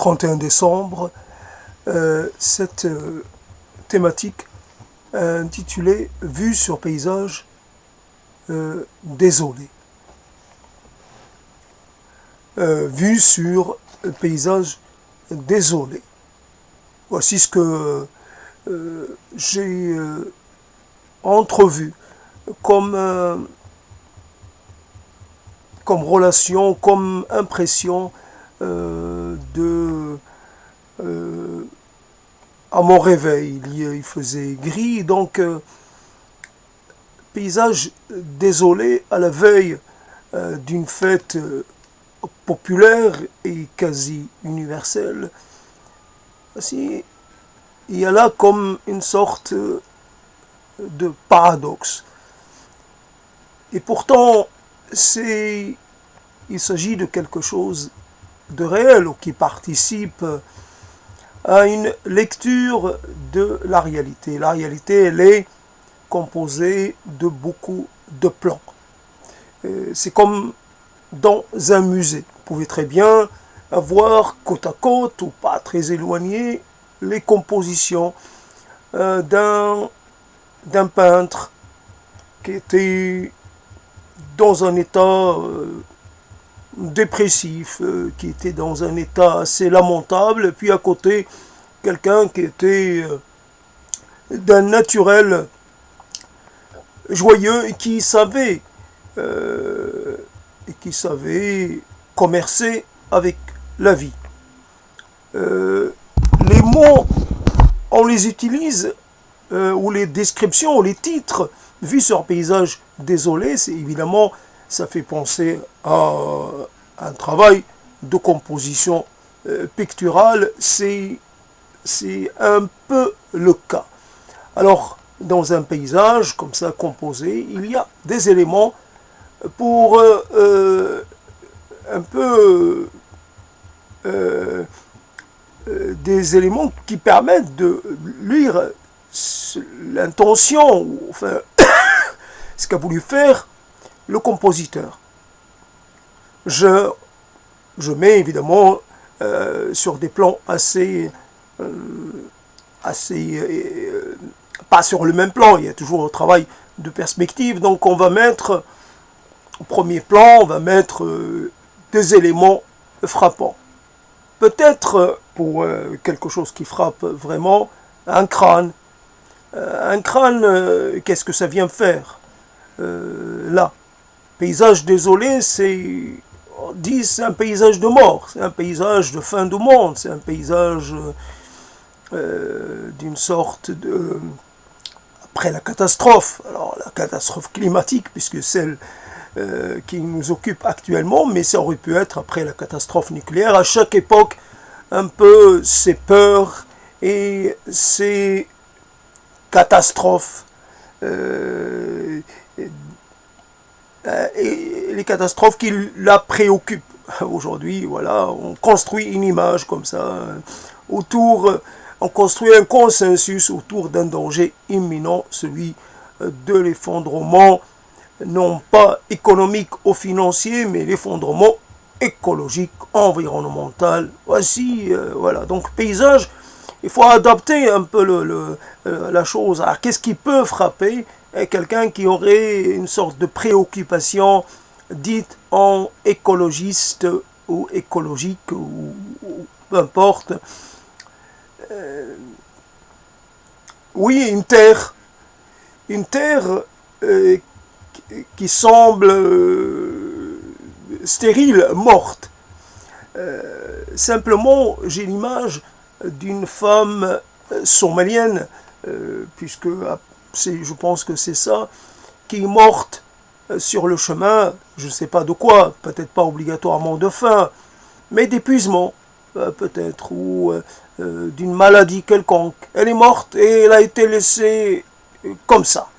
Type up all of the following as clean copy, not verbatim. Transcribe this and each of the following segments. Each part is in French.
31 décembre, cette thématique intitulée « Vue sur paysage désolé ». Vue sur paysage désolé. Voici ce que j'ai entrevu comme relation, comme impression à mon réveil. Il faisait gris, donc paysage désolé à la veille d'une fête populaire et quasi universelle. Voici, il y a là comme une sorte de paradoxe. Et pourtant, il s'agit de quelque chose de réel ou qui participe à une lecture de la réalité. La réalité, elle est composée de beaucoup de plans. C'est comme dans un musée. Vous pouvez très bien avoir côte à côte ou pas très éloigné les compositions d'un peintre qui était dans un état dépressif, qui était dans un état assez lamentable, et puis à côté, quelqu'un qui était d'un naturel joyeux et qui savait commercer avec la vie. Les mots, on les utilise, ou les descriptions, ou les titres, vue sur paysage désolé, c'est évidemment, ça fait penser à un travail de composition picturale, c'est un peu le cas. Alors, dans un paysage comme ça composé, il y a des éléments pour un peu des éléments qui permettent de lire l'intention, enfin, ce qu'a voulu faire le compositeur. Je mets évidemment sur des plans assez pas sur le même plan, il y a toujours un travail de perspective, donc on va mettre au premier plan, on va mettre des éléments frappants. Peut-être pour quelque chose qui frappe vraiment, un crâne. Qu'est-ce que ça vient faire là? Paysage désolé, on dit c'est un paysage de mort, c'est un paysage de fin du monde, c'est un paysage d'une sorte de... Après la catastrophe, alors la catastrophe climatique, puisque celle qui nous occupe actuellement, mais ça aurait pu être après la catastrophe nucléaire. À chaque époque, un peu ces peurs et ces catastrophes, et les catastrophes qui la préoccupent. Aujourd'hui, voilà, on construit une image comme ça, on construit un consensus autour d'un danger imminent, celui de l'effondrement, non pas économique ou financier, mais l'effondrement écologique, environnemental. Voici, voilà. Donc, paysage, il faut adapter un peu la chose. Alors, qu'est-ce qui peut frapper quelqu'un qui aurait une sorte de préoccupation dite en écologiste ou écologique, ou peu importe. Oui, une terre qui semble stérile, morte. Simplement, j'ai l'image d'une femme somalienne, puisque je pense que c'est ça, qui est morte sur le chemin, je ne sais pas de quoi, peut-être pas obligatoirement de faim, mais d'épuisement, peut-être, ou d'une maladie quelconque. Elle est morte et elle a été laissée comme ça.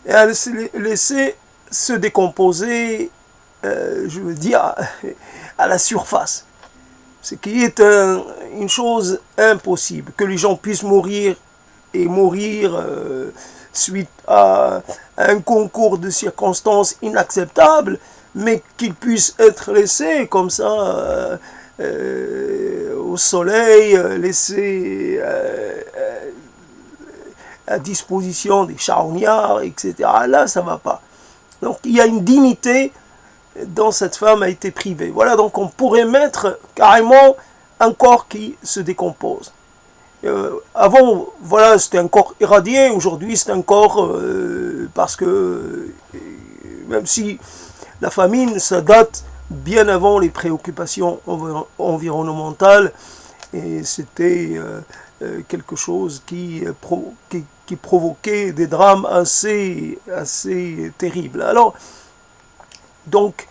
Et elle s'est laissée se décomposer, je veux dire, à la surface. Ce qui est une chose impossible, que les gens puissent mourir et mourir suite à un concours de circonstances inacceptables, mais qu'ils puissent être laissés comme ça au soleil, laisser à disposition des charognards, etc. Là, ça ne va pas. Donc, il y a une dignité dont cette femme a été privée. Voilà, donc on pourrait mettre carrément un corps qui se décompose. Avant, voilà, c'était un corps irradié. Aujourd'hui, c'est un corps parce que même si la famine, ça date bien avant les préoccupations environnementales, et c'était quelque chose qui provoquait des drames assez terribles. Alors, donc,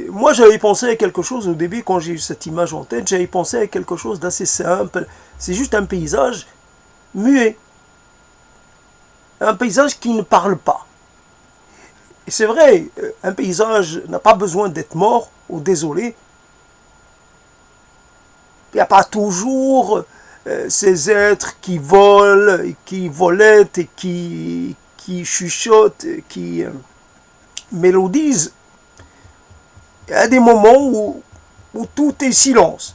moi j'avais pensé à quelque chose au début, quand j'ai eu cette image en tête, j'avais pensé à quelque chose d'assez simple. C'est juste un paysage muet. Un paysage qui ne parle pas. Et c'est vrai, un paysage n'a pas besoin d'être mort ou désolé. Il n'y a pas toujours ces êtres qui volent, qui volettent, et qui chuchotent, qui mélodisent. Il y a des moments où tout est silence.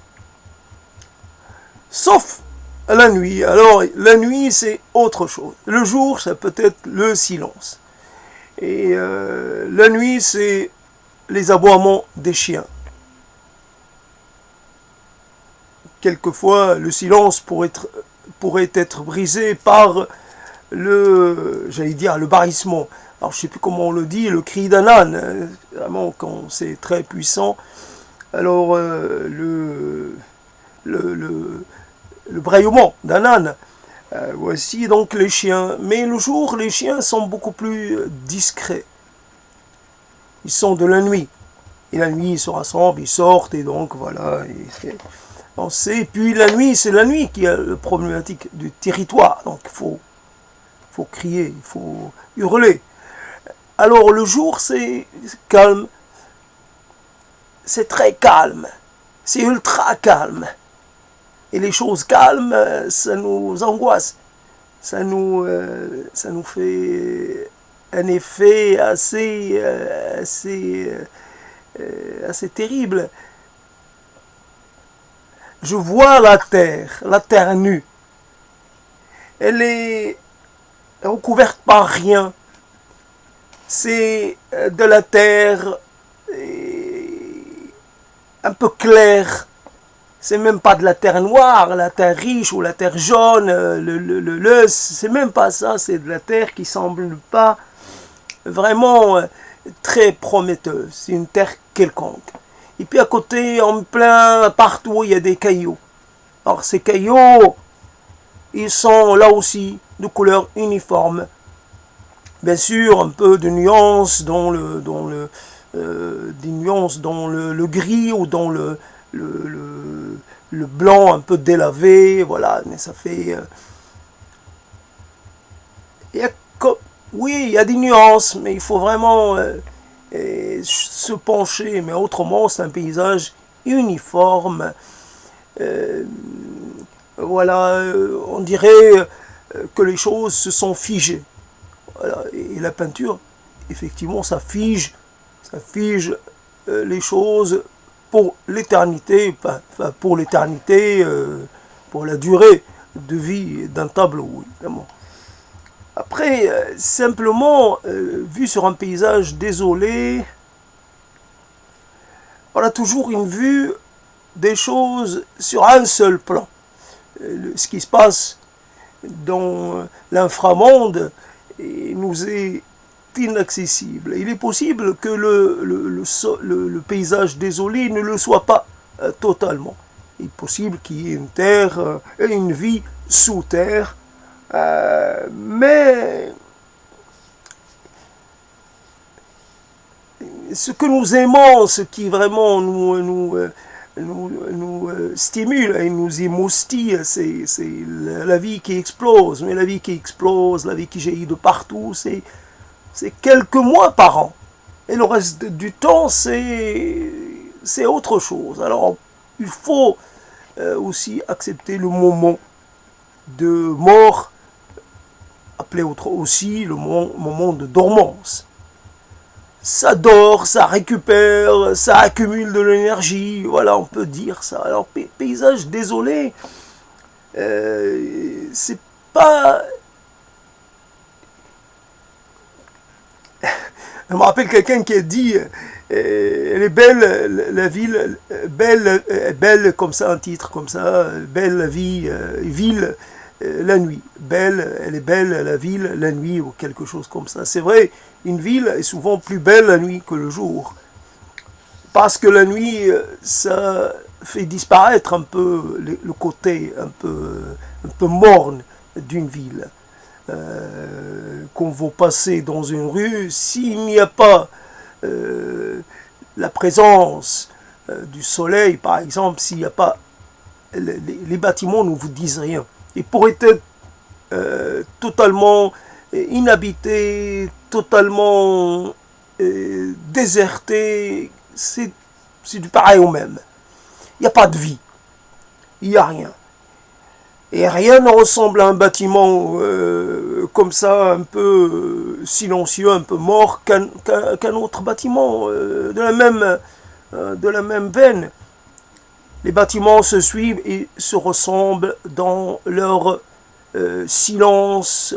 Sauf la nuit. Alors, la nuit, c'est autre chose. Le jour, ça peut être le silence. Et la nuit, c'est les aboiements des chiens. Quelquefois, le silence pourrait être brisé par le barrissement. Alors, je ne sais plus comment on le dit, le cri d'un âne, vraiment, quand c'est très puissant. Alors, le braillement d'un âne. Voici donc les chiens. Mais le jour, les chiens sont beaucoup plus discrets. Ils sont de la nuit. Et la nuit, ils se rassemblent, ils sortent, et donc, voilà. Et puis la nuit, c'est la nuit qui a la problématique du territoire. Donc, il faut crier, il faut hurler. Alors, le jour, c'est calme. C'est très calme. C'est ultra calme. Et les choses calmes, ça nous angoisse. Ça nous fait un effet assez terrible. Je vois la terre nue. Elle est recouverte par rien. C'est de la terre un peu claire. C'est même pas de la terre noire, la terre riche ou la terre jaune, l'œuf, c'est même pas ça, c'est de la terre qui semble pas vraiment très prometteuse. C'est une terre quelconque. Et puis à côté, en plein, partout, il y a des cailloux. Alors ces cailloux, ils sont là aussi de couleur uniforme. Bien sûr, un peu de nuances dans des nuances dans le gris ou dans le blanc un peu délavé, voilà, mais ça fait... oui, il y a des nuances, mais il faut vraiment se pencher, mais autrement, c'est un paysage uniforme. Voilà, on dirait que les choses se sont figées. Voilà, et la peinture, effectivement, ça fige les choses pour l'éternité, pour l'éternité, pour la durée de vie d'un tableau, évidemment. Après, simplement, vu sur un paysage désolé, on a toujours une vue des choses sur un seul plan. Ce qui se passe dans l'inframonde nous est inaccessible. Il est possible que le paysage désolé ne le soit pas totalement. Il est possible qu'il y ait une terre et une vie sous terre, mais ce que nous aimons, ce qui vraiment nous stimule et nous émoustille, c'est la vie qui explose. Mais la vie qui explose, la vie qui jaillit de partout, c'est quelques mois par an. Et le reste du temps, c'est autre chose. Alors, il faut aussi accepter le moment de mort, appelé aussi le moment de dormance. ça dort, ça récupère, ça accumule de l'énergie, voilà, on peut dire ça. Alors, paysage désolé, c'est pas... Je me rappelle quelqu'un qui a dit elle est belle la ville, belle comme ça, un titre comme ça, belle la vie, ville la nuit. Belle, elle est belle la ville la nuit ou quelque chose comme ça. C'est vrai, une ville est souvent plus belle la nuit que le jour. Parce que la nuit, ça fait disparaître un peu le côté un peu morne d'une ville. Qu'on va passer dans une rue, s'il n'y a pas la présence du soleil, par exemple, s'il n'y a pas... Les bâtiments ne vous disent rien. Ils pourraient être totalement inhabités, totalement désertés. C'est du pareil au même. Il n'y a pas de vie. Il n'y a rien. Et rien ne ressemble à un bâtiment comme ça, un peu silencieux, un peu mort, qu'un autre bâtiment de la même veine. Les bâtiments se suivent et se ressemblent dans leur silence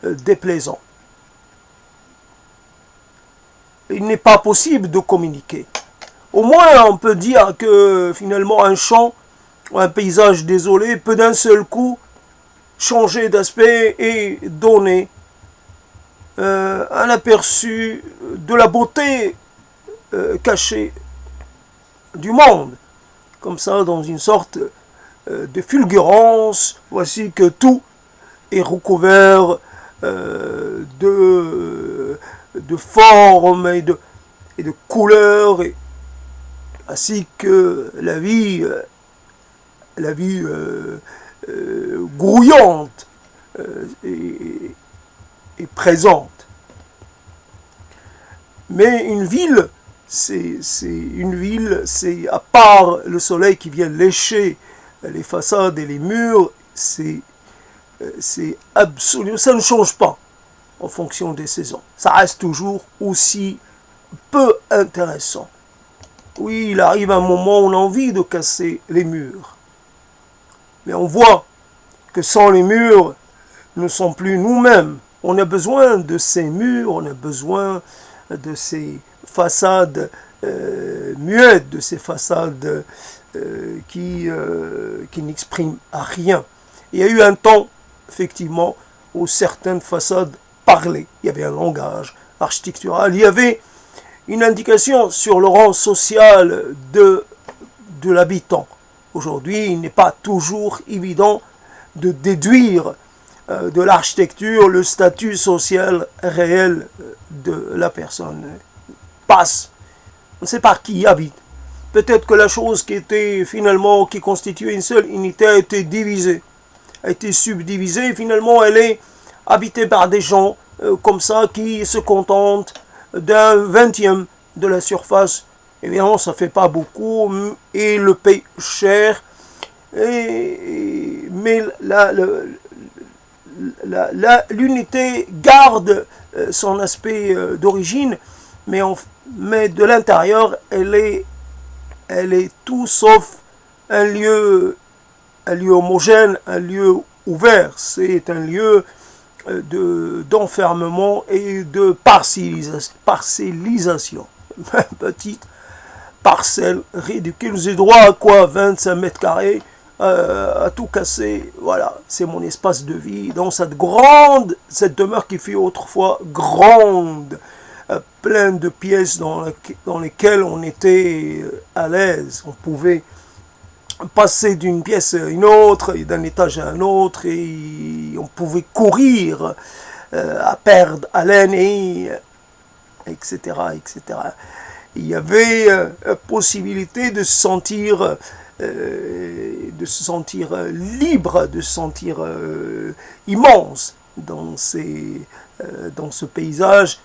déplaisant. Il n'est pas possible de communiquer. Au moins, on peut dire que finalement un champ ou un paysage désolé peut d'un seul coup changer d'aspect et donner un aperçu de la beauté cachée du monde. Comme ça, dans une sorte de fulgurance, voici que tout est recouvert de formes et de couleurs, ainsi que la vie grouillante et présente. Mais une ville, c'est à part le soleil qui vient lécher les façades et les murs, c'est absolument, ça ne change pas en fonction des saisons. Ça reste toujours aussi peu intéressant. Oui, il arrive un moment où on a envie de casser les murs. Mais on voit que sans les murs, nous ne sommes plus nous-mêmes. On a besoin de ces murs, on a besoin de ces façades muettes, de ces façades qui n'expriment rien. Il y a eu un temps, effectivement, où certaines façades parlaient. Il y avait un langage architectural, il y avait une indication sur le rang social de l'habitant. Aujourd'hui, il n'est pas toujours évident de déduire de l'architecture le statut social réel de la personne. Passe. On ne sait pas qui y habite. Peut-être que la chose qui était finalement, qui constituait une seule unité a été divisée, a été subdivisée, et finalement elle est habitée par des gens comme ça qui se contentent d'un 20e de la surface. Évidemment, ça ne fait pas beaucoup et le paye cher. Mais l'unité garde son aspect d'origine, mais de l'intérieur, elle est tout sauf un lieu homogène, un lieu ouvert. C'est un lieu d'enfermement et de parcellisation. Petite parcelle ridicule. J'ai droit à quoi? 25 mètres carrés à tout casser. Voilà, c'est mon espace de vie dans cette demeure qui fut autrefois grande, pleine de pièces dans lesquelles on était à l'aise. On pouvait passer d'une pièce à une autre, et d'un étage à un autre, et on pouvait courir à perdre haleine, etc., etc. Il y avait possibilité de se sentir libre, de se sentir immense dans ce paysage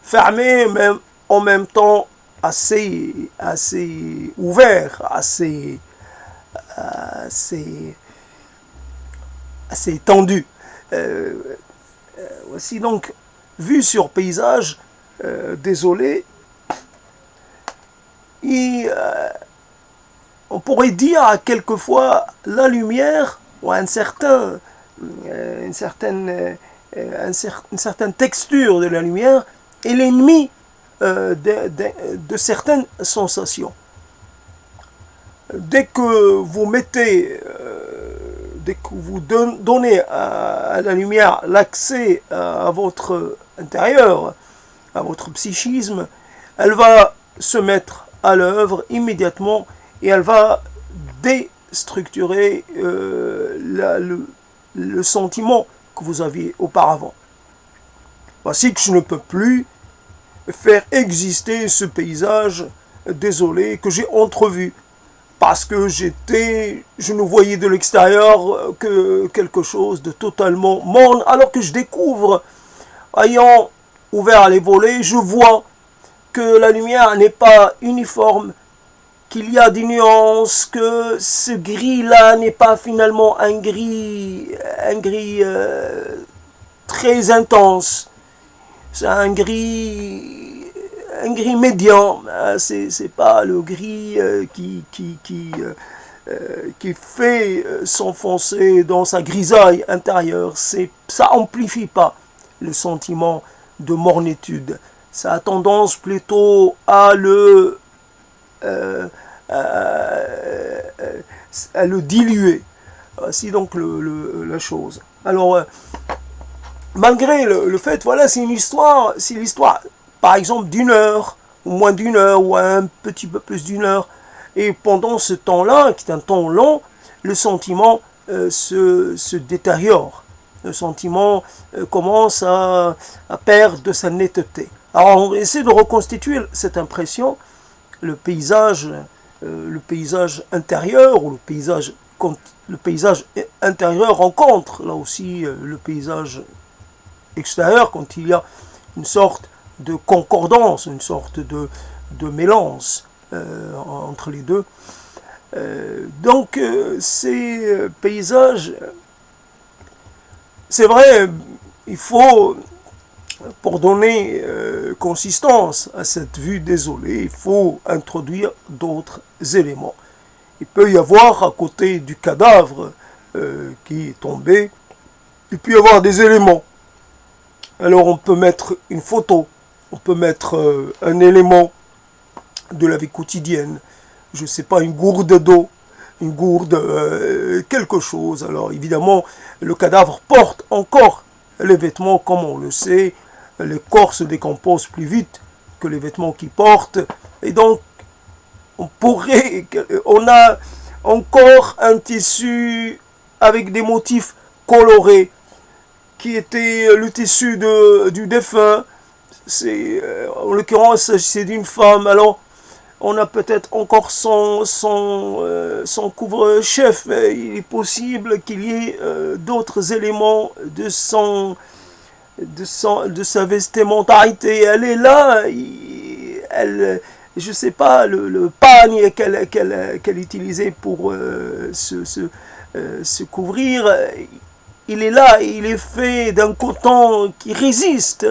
fermé, mais en même temps assez ouvert, assez étendu. Voici donc, vue sur paysage, désolé, on pourrait dire quelquefois la lumière ou une certaine texture de la lumière est l'ennemi de certaines sensations. Dès que vous mettez, dès que vous donnez à la lumière l'accès à votre intérieur, à votre psychisme, elle va se mettre à l'œuvre immédiatement et elle va déstructurer le sentiment que vous aviez auparavant. Voici que je ne peux plus faire exister ce paysage désolé que j'ai entrevu parce que je ne voyais de l'extérieur que quelque chose de totalement morne, alors que je découvre, ayant ouvert les volets, je vois que la lumière n'est pas uniforme, qu'il y a des nuances, que ce gris-là n'est pas finalement un gris très intense. C'est un gris médian. C'est pas le gris qui fait s'enfoncer dans sa grisaille intérieure. Ça amplifie pas le sentiment de mornitude. Ça a tendance plutôt à le diluer. Voici donc la chose. Alors, malgré le fait, voilà, c'est l'histoire, par exemple, d'une heure, ou moins d'une heure, ou un petit peu plus d'une heure. Et pendant ce temps-là, qui est un temps long, le sentiment se détériore. Le sentiment commence à perdre de sa netteté. Alors, on essaie de reconstituer cette impression, le paysage intérieur, ou le paysage intérieur rencontre là aussi le paysage extérieur, quand il y a une sorte de concordance, une sorte de mélange entre les deux. Donc ces paysages, c'est vrai, il faut, pour donner consistance à cette vue désolée, il faut introduire d'autres éléments. Il peut y avoir, à côté du cadavre qui est tombé, il peut y avoir des éléments. Alors on peut mettre une photo, on peut mettre un élément de la vie quotidienne, je ne sais pas, une gourde d'eau, une gourde, quelque chose. Alors évidemment, le cadavre porte encore les vêtements, comme on le sait, les corps se décomposent plus vite que les vêtements qu'ils portent, et donc on a encore un tissu avec des motifs colorés, qui était le tissu du défunt. En l'occurrence, c'est d'une femme. Alors, on a peut-être encore son couvre-chef. Il est possible qu'il y ait d'autres éléments de sa vestimentarité. Elle est là. Je ne sais pas, le pagne qu'elle utilisait pour se couvrir, il est là, il est fait d'un coton qui résiste,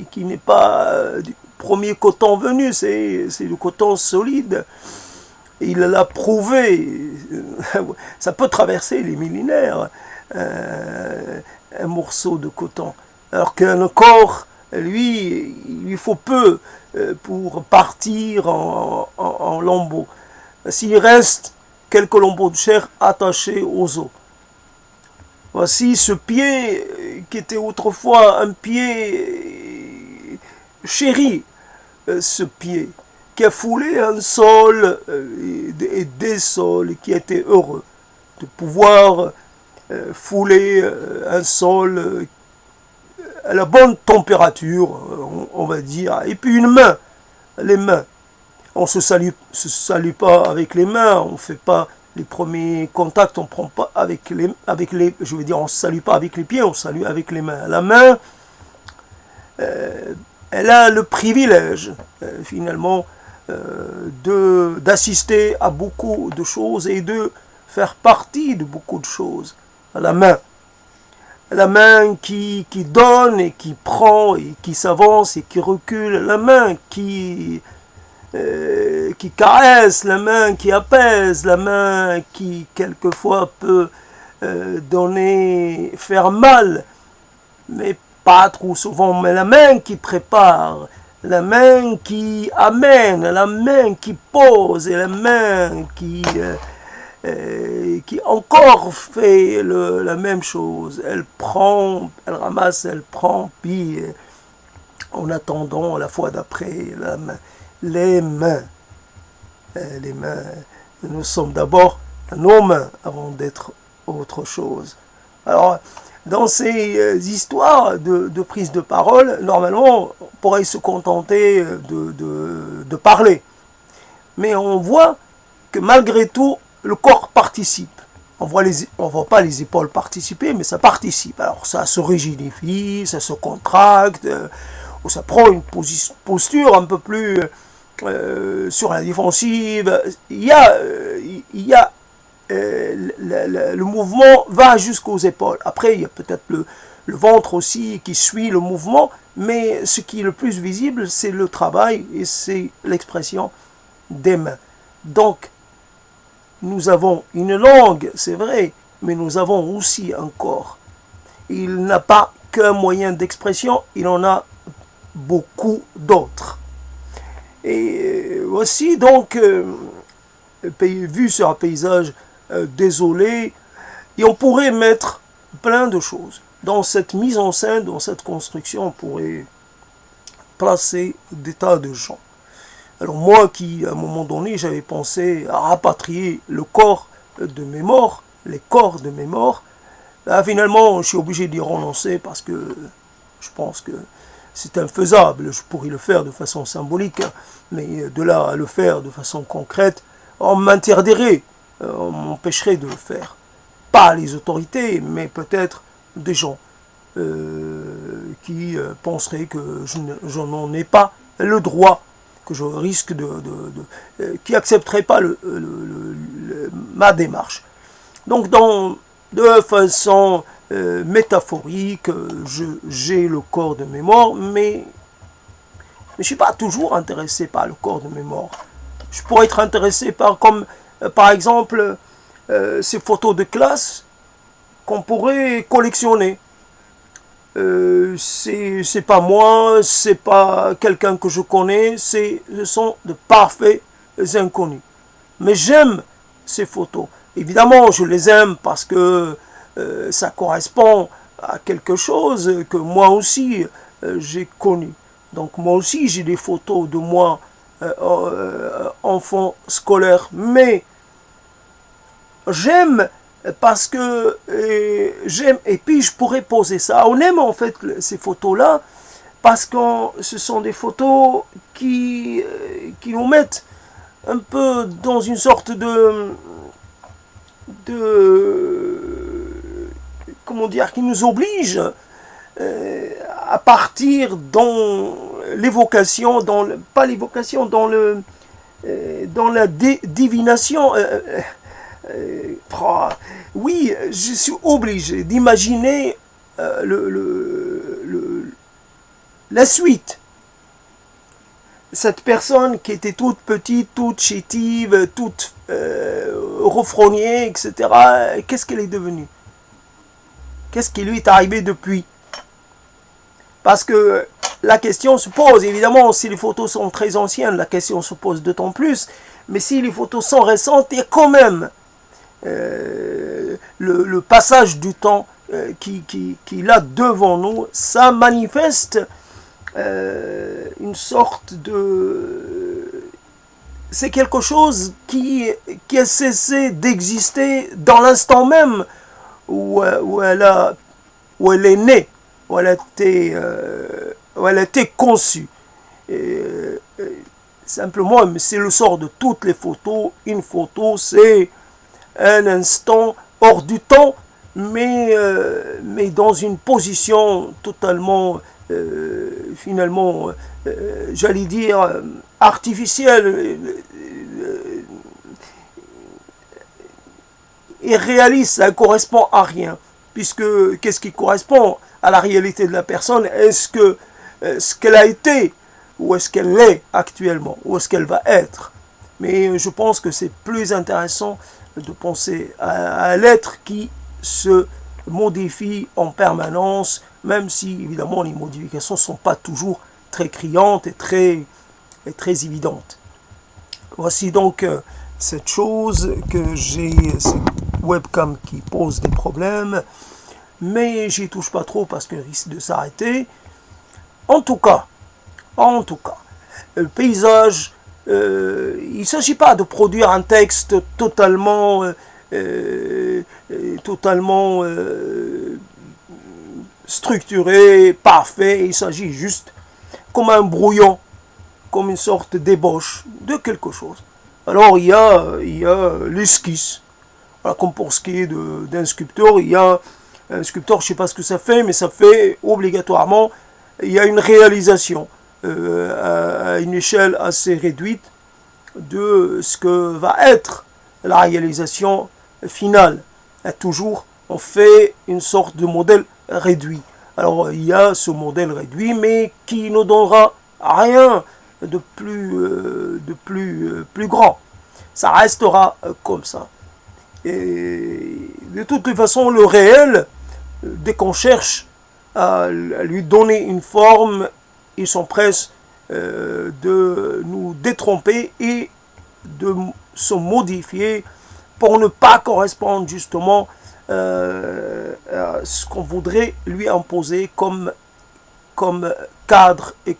qui n'est pas du premier coton venu, c'est du coton solide. Il l'a prouvé, ça peut traverser les millénaires, un morceau de coton. Alors qu'un corps, lui, il lui faut peu pour partir en lambeaux. S'il reste quelques lambeaux de chair attachés aux os. Voici ce pied qui était autrefois un pied chéri, ce pied qui a foulé un sol et des sols, qui était heureux de pouvoir fouler un sol à la bonne température, on va dire. Et puis une main, les mains. On se salue pas avec les mains, on ne fait pas les premiers contacts, on prend pas je veux dire, on ne salue pas avec les pieds, on salue avec les mains. La main, elle a le privilège, finalement, d'assister à beaucoup de choses et de faire partie de beaucoup de choses. La main. la main qui donne et qui prend et qui s'avance et qui recule, la main qui caresse, la main qui apaise, la main qui quelquefois peut faire mal, mais pas trop souvent, mais la main qui prépare, la main qui amène, la main qui pose et la main qui encore fait la même chose. Elle prend, elle ramasse, elle prend, puis en attendant la fois d'après, les mains. Les mains, nous sommes d'abord nos mains avant d'être autre chose. Alors, dans ces histoires de prise de parole, normalement, on pourrait se contenter de parler. Mais on voit que malgré tout, le corps participe. On voit pas les épaules participer, mais ça participe. Alors ça se rigidifie, ça se contracte, ou ça prend une posture un peu plus sur la défensive. Le mouvement va jusqu'aux épaules. Après, il y a peut-être le ventre aussi qui suit le mouvement, mais ce qui est le plus visible, c'est le travail et c'est l'expression des mains. Donc, nous avons une langue, c'est vrai, mais nous avons aussi un corps. Il n'a pas qu'un moyen d'expression, il en a beaucoup d'autres. Et aussi, donc, vu sur un paysage désolé, et on pourrait mettre plein de choses. Dans cette mise en scène, dans cette construction, on pourrait placer des tas de gens. Alors moi qui, à un moment donné, j'avais pensé à rapatrier le corps de mes morts, les corps de mes morts, là, finalement, je suis obligé d'y renoncer parce que je pense que c'est infaisable. Je pourrais le faire de façon symbolique, mais de là à le faire de façon concrète, on m'interdirait, on m'empêcherait de le faire. Pas les autorités, mais peut-être des gens qui penseraient que je n'en ai pas le droit, que je risque qui accepterait pas ma démarche. Donc, de façon métaphorique, j'ai le corps de mes morts, mais je ne suis pas toujours intéressé par le corps de mes morts. Je pourrais être intéressé par exemple, ces photos de classe qu'on pourrait collectionner. C'est pas moi, c'est pas quelqu'un que je connais, ce sont de parfaits inconnus. Mais j'aime ces photos. Évidemment, je les aime parce que ça correspond à quelque chose que moi aussi j'ai connu. Donc moi aussi j'ai des photos de moi enfant scolaire, mais j'aime parce que j'aime, et puis je pourrais poser ça. On aime en fait ces photos-là parce que ce sont des photos qui nous mettent un peu dans une sorte comment dire, qui nous oblige à partir dans l'évocation, pas l'évocation, dans la divination. Oui, je suis obligé d'imaginer la suite. Cette personne qui était toute petite, toute chétive, toute refrognée, etc. Qu'est-ce qu'elle est devenue? Qu'est-ce qui lui est arrivé depuis? Parce que la question se pose, évidemment, si les photos sont très anciennes, la question se pose d'autant plus. Mais si les photos sont récentes, il y a quand même le passage du temps qui est là devant nous. Ça manifeste une sorte de... C'est quelque chose qui a cessé d'exister dans l'instant même où elle est née, où elle a été conçue. Simplement, c'est le sort de toutes les photos. Une photo, c'est un instant hors du temps, mais dans une position totalement, finalement, j'allais dire, artificielle, irréaliste, ça ne correspond à rien. puisque qu'est-ce qui correspond à la réalité de la personne? Est-ce que ce qu'elle a été, ou est-ce qu'elle est actuellement, ou est-ce qu'elle va être? Mais je pense que c'est plus intéressant de penser à l'être qui se modifie en permanence, même si évidemment les modifications ne sont pas toujours très criantes et très évidentes. Voici donc cette chose que j'ai, cette webcam qui pose des problèmes, mais j'y touche pas trop parce qu'elle risque de s'arrêter. En tout cas, le paysage, il ne s'agit pas de produire un texte totalement structuré, parfait. Il s'agit juste comme un brouillon, comme une sorte d'ébauche de quelque chose. Alors il y a l'esquisse. Voilà, comme pour ce qui est d'un sculpteur, il y a un sculpteur, je ne sais pas ce que ça fait, mais ça fait obligatoirement, il y a une réalisation à une échelle assez réduite de ce que va être la réalisation finale. Et toujours, on fait une sorte de modèle réduit. Alors, il y a ce modèle réduit, mais qui ne donnera rien de plus grand. Ça restera comme ça. Et de toutes les façons, le réel, dès qu'on cherche à lui donner une forme, ils s'empressent de nous détromper et de se modifier pour ne pas correspondre justement à ce qu'on voudrait lui imposer comme cadre et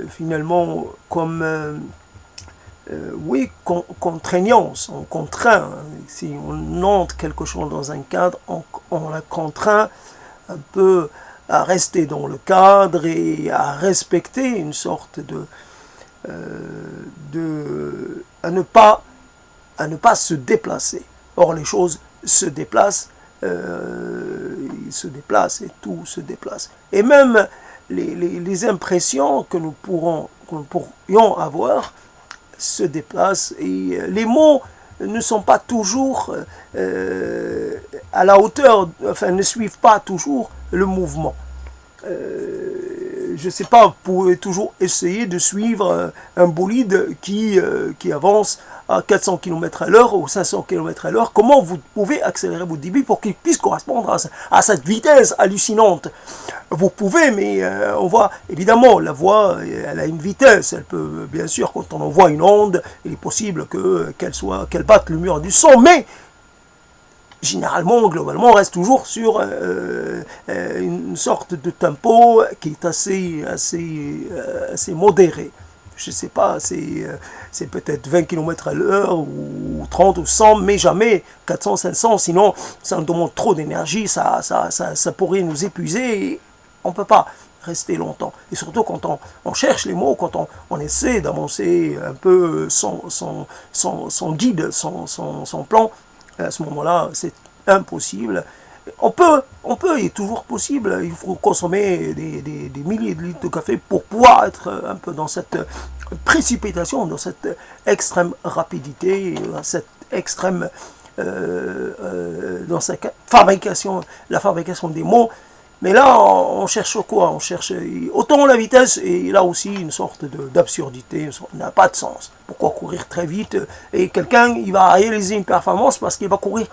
finalement comme oui, contraignance, on contraint. Si on entre quelque chose dans un cadre, on la contraint un peu à rester dans le cadre et à respecter une sorte à ne pas se déplacer. Or, les choses se déplacent, ils se déplacent et tout se déplace. Et même les impressions que nous pourrions avoir se déplacent et les mots ne sont pas toujours à la hauteur, enfin ne suivent pas toujours le mouvement. Je ne sais pas, vous pouvez toujours essayer de suivre un bolide qui avance à 400 km à l'heure ou 500 km à l'heure. Comment vous pouvez accélérer votre débit pour qu'il puisse correspondre à cette vitesse hallucinante? Vous pouvez, mais on voit, évidemment, la voix, elle a une vitesse. Elle peut, bien sûr, quand on envoie une onde, il est possible qu'elle batte le mur du son, mais généralement, globalement, on reste toujours sur une sorte de tempo qui est assez modéré. Je ne sais pas, c'est peut-être 20 km à l'heure, ou 30 ou 100, mais jamais 400, 500, sinon ça nous demande trop d'énergie, ça pourrait nous épuiser, et on ne peut pas rester longtemps. Et surtout quand on cherche les mots, quand on essaie d'avancer un peu son guide, son plan, à ce moment-là, c'est impossible. On peut, il est toujours possible, il faut consommer des milliers de litres de café pour pouvoir être un peu dans cette précipitation, dans cette extrême rapidité, dans cette extrême dans cette la fabrication des mots. Mais là, on cherche quoi? On cherche autant la vitesse et là aussi une sorte d'absurdité, ça n'a pas de sens. Pourquoi courir très vite? Et quelqu'un, il va réaliser une performance parce qu'il va courir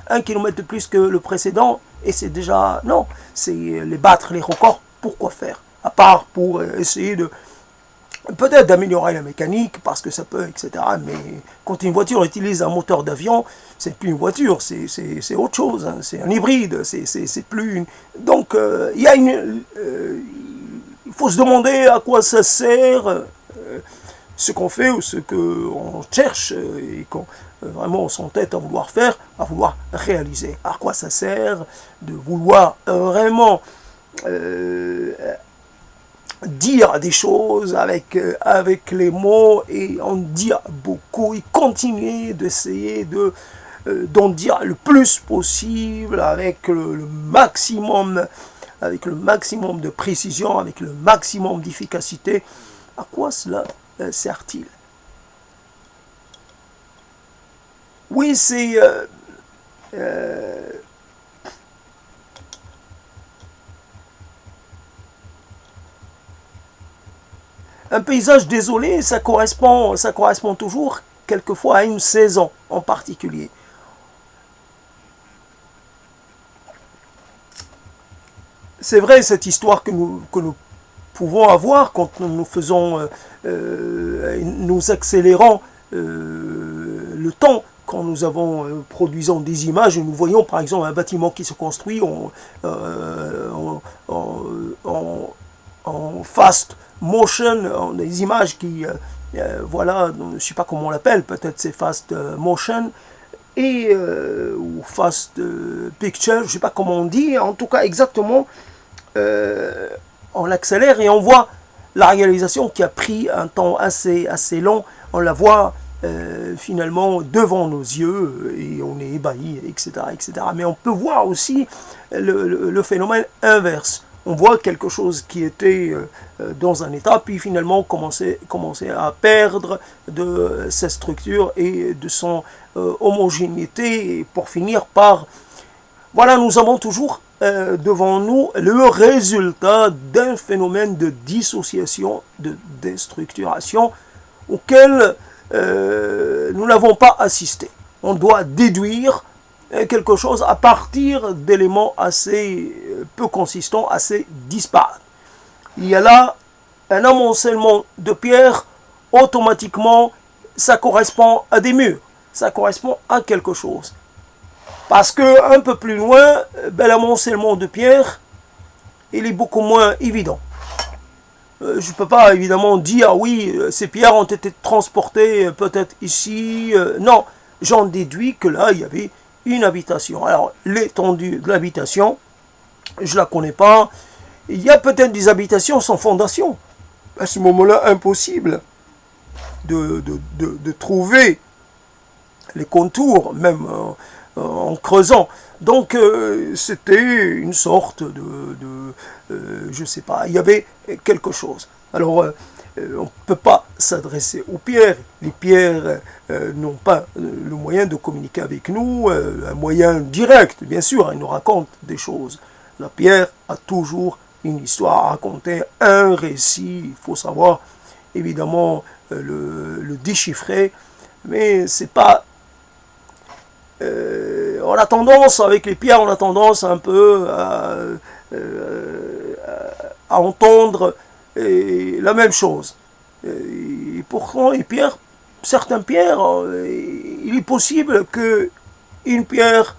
1 km de plus que le précédent et c'est déjà... Non, c'est les battre les records. Pourquoi faire? À part pour essayer de... Peut-être d'améliorer la mécanique, parce que ça peut, etc. Mais quand une voiture utilise un moteur d'avion, c'est plus une voiture, c'est autre chose. Hein. C'est un hybride, c'est plus une... Donc, il y a il faut se demander à quoi ça sert ce qu'on fait ou ce qu'on cherche et qu'on vraiment s'entête à vouloir faire, à vouloir réaliser. À quoi ça sert de vouloir vraiment... dire des choses avec les mots et en dire beaucoup et continuer d'essayer d'en dire le plus possible avec le maximum de précision, avec le maximum d'efficacité. À quoi cela sert-il? Oui, c'est un paysage désolé, ça correspond toujours quelquefois à une saison en particulier. C'est vrai cette histoire que nous pouvons avoir quand nous faisons, nous accélérons le temps, quand nous avons produisons des images et nous voyons par exemple un bâtiment qui se construit en fast motion, des images qui, voilà, je ne sais pas comment on l'appelle, peut-être c'est fast motion, et ou fast picture, je ne sais pas comment on dit, en tout cas exactement, on accélère et on voit la réalisation qui a pris un temps assez long, on la voit finalement devant nos yeux et on est ébahi, etc., etc. Mais on peut voir aussi le phénomène inverse. On voit quelque chose qui était dans un état, puis finalement commencer à perdre de sa structure et de son homogénéité, pour finir par... Voilà, nous avons toujours devant nous le résultat d'un phénomène de dissociation, de déstructuration, auquel nous n'avons pas assisté. On doit déduire quelque chose à partir d'éléments assez peu consistants, assez disparates. Il y a là un amoncellement de pierres, automatiquement, ça correspond à des murs, ça correspond à quelque chose. Parce que un peu plus loin, l'amoncellement de pierres, il est beaucoup moins évident. Je ne peux pas évidemment dire, ah oui, ces pierres ont été transportées peut-être ici. Non, j'en déduis que là, il y avait une habitation. Alors, l'étendue de l'habitation, je ne la connais pas. Il y a peut-être des habitations sans fondation. À ce moment-là, impossible de trouver les contours, même en creusant. Donc, c'était une sorte je ne sais pas, il y avait quelque chose. Alors, on ne peut pas s'adresser aux pierres. Les pierres n'ont pas le moyen de communiquer avec nous, un moyen direct, bien sûr, elles nous racontent des choses. La pierre a toujours une histoire à raconter, un récit, il faut savoir, évidemment, le déchiffrer, mais c'est pas... on a tendance, avec les pierres, on a tendance un peu à entendre la même chose. Et pourtant, les pierres, certaines pierres, il est possible que une pierre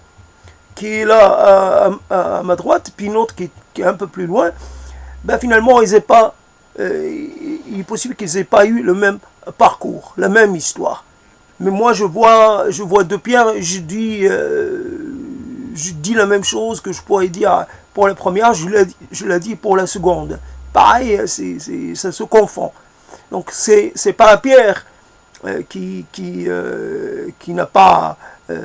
qui est là à ma droite, puis une autre qui est un peu plus loin, ben finalement, ils aient pas, il est possible qu'ils n'aient pas eu le même parcours, la même histoire. Mais moi, je vois deux pierres, je dis la même chose que je pourrais dire pour la première, je la dis pour la seconde. Pareil, ça se confond. Donc, c'est pas la pierre qui n'a pas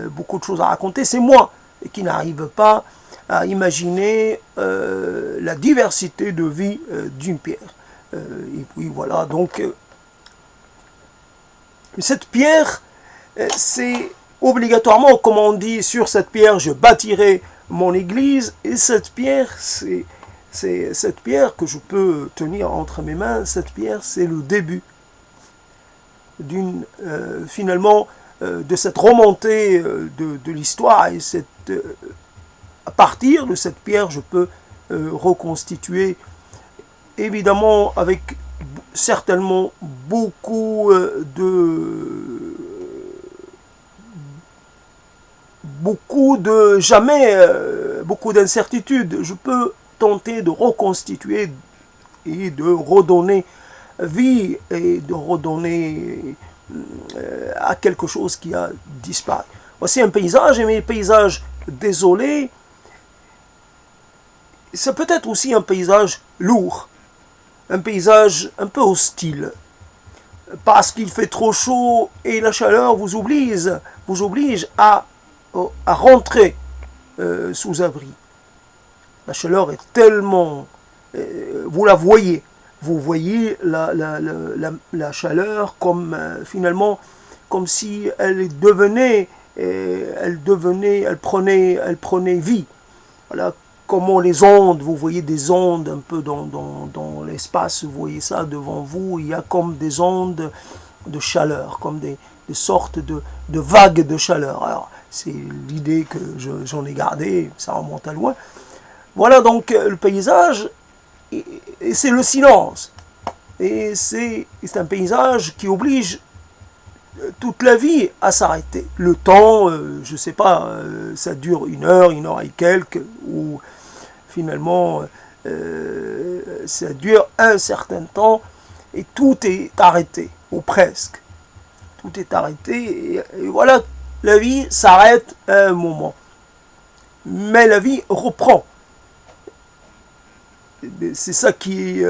beaucoup de choses à raconter, c'est moi qui n'arrive pas à imaginer la diversité de vie d'une pierre. Et puis voilà, donc cette pierre, c'est obligatoirement, comme on dit, sur cette pierre, je bâtirai mon église, et cette pierre, c'est cette pierre que je peux tenir entre mes mains, cette pierre, c'est le début d'une, finalement, de cette remontée de l'histoire, et à partir de cette pierre, je peux reconstituer, évidemment, avec certainement beaucoup beaucoup d'incertitudes. Je peux tenter de reconstituer et de redonner vie et de redonner à quelque chose qui a disparu. Voici un paysage, et mes paysages désolés, c'est peut-être aussi un paysage lourd, un paysage un peu hostile, parce qu'il fait trop chaud et la chaleur vous oblige à rentrer sous abri. La chaleur est tellement... vous la voyez. Vous voyez la chaleur comme finalement, comme si elle devenait elle prenait vie. Voilà comment les ondes, vous voyez des ondes un peu dans l'espace, vous voyez ça devant vous, il y a comme des ondes de chaleur, comme des sortes de vagues de chaleur. Alors, c'est l'idée que j'en ai gardée, ça remonte à loin. Voilà donc le paysage, et c'est le silence. Et c'est un paysage qui oblige toute la vie à s'arrêter. Le temps, je ne sais pas, ça dure une heure et quelques, ou finalement ça dure un certain temps, et tout est arrêté, ou presque. Tout est arrêté, et voilà, la vie s'arrête à un moment. Mais la vie reprend. C'est ça qui...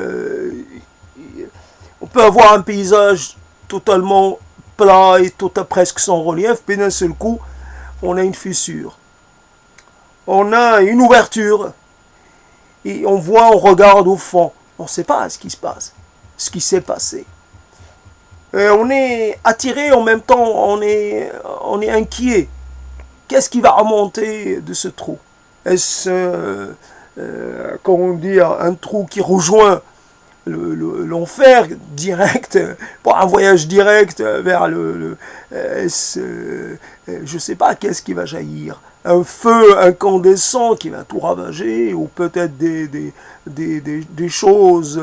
on peut avoir un paysage totalement plat et presque sans relief, puis d'un seul coup, on a une fissure. On a une ouverture, et on voit, on regarde au fond. On ne sait pas ce qui se passe, ce qui s'est passé. On est attiré, en même temps, on est inquiet. Qu'est-ce qui va remonter de ce trou? Est-ce, comment on dit, un trou qui rejoint l'enfer direct, pour un voyage direct vers je ne sais pas, qu'est-ce qui va jaillir? Un feu incandescent qui va tout ravager, ou peut-être des choses